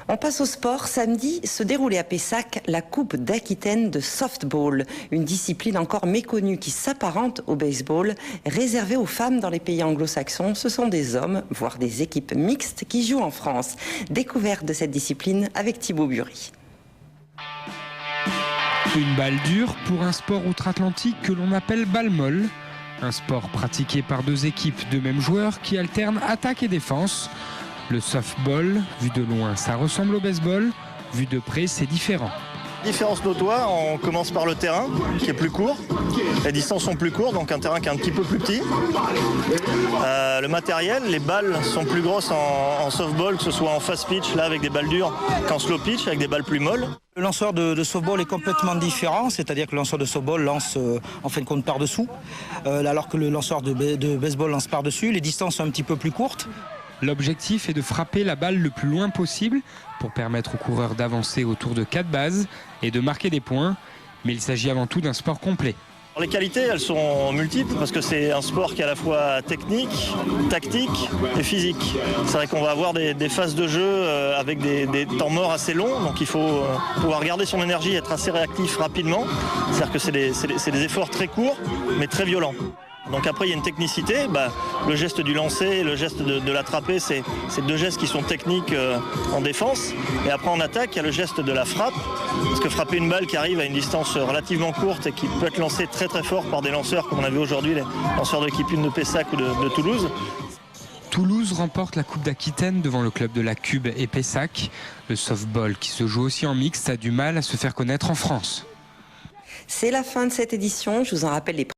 On passe au sport. Samedi se déroulait à Pessac la Coupe d'Aquitaine de softball, une discipline encore méconnue qui s'apparente au baseball, réservée aux femmes dans les pays anglo-saxons. Ce sont des hommes, voire des équipes mixtes qui jouent en France. Découverte de cette discipline avec Thibaut Bury. Une balle dure pour un sport outre-Atlantique que l'on appelle balle molle. Un sport pratiqué par deux équipes de mêmes joueurs qui alternent attaque et défense. Le softball, vu de loin, ça ressemble au baseball. Vu de près, c'est différent. Différence notoire, on commence par le terrain qui est plus court. Les distances sont plus courtes, donc un terrain qui est un petit peu plus petit. Le matériel, les balles sont plus grosses en softball, que ce soit en fast pitch, là avec des balles dures, qu'en slow pitch, avec des balles plus molles. Le lanceur de softball est complètement différent, c'est-à-dire que le lanceur de softball lance en fin de compte par-dessous, alors que le lanceur de baseball lance par-dessus. Les distances sont un petit peu plus courtes. L'objectif est de frapper la balle le plus loin possible pour permettre aux coureurs d'avancer autour de 4 bases et de marquer des points. Mais il s'agit avant tout d'un sport complet. Les qualités, elles sont multiples parce que c'est un sport qui est à la fois technique, tactique et physique. C'est vrai qu'on va avoir des phases de jeu avec des temps morts assez longs, donc il faut pouvoir garder son énergie et être assez réactif rapidement. C'est-à-dire que c'est des efforts très courts mais très violents. Donc après il y a une technicité, le geste du lancer et le geste de l'attraper, c'est deux gestes qui sont techniques en défense. Et après en attaque, il y a le geste de la frappe, parce que frapper une balle qui arrive à une distance relativement courte et qui peut être lancée très très fort par des lanceurs comme on a vu aujourd'hui, les lanceurs de l'équipe 1 de Pessac ou de Toulouse. Toulouse remporte la Coupe d'Aquitaine devant le club de la Cube et Pessac. Le softball, qui se joue aussi en mixte, a du mal à se faire connaître en France. C'est la fin de cette édition. Je vous en rappelle les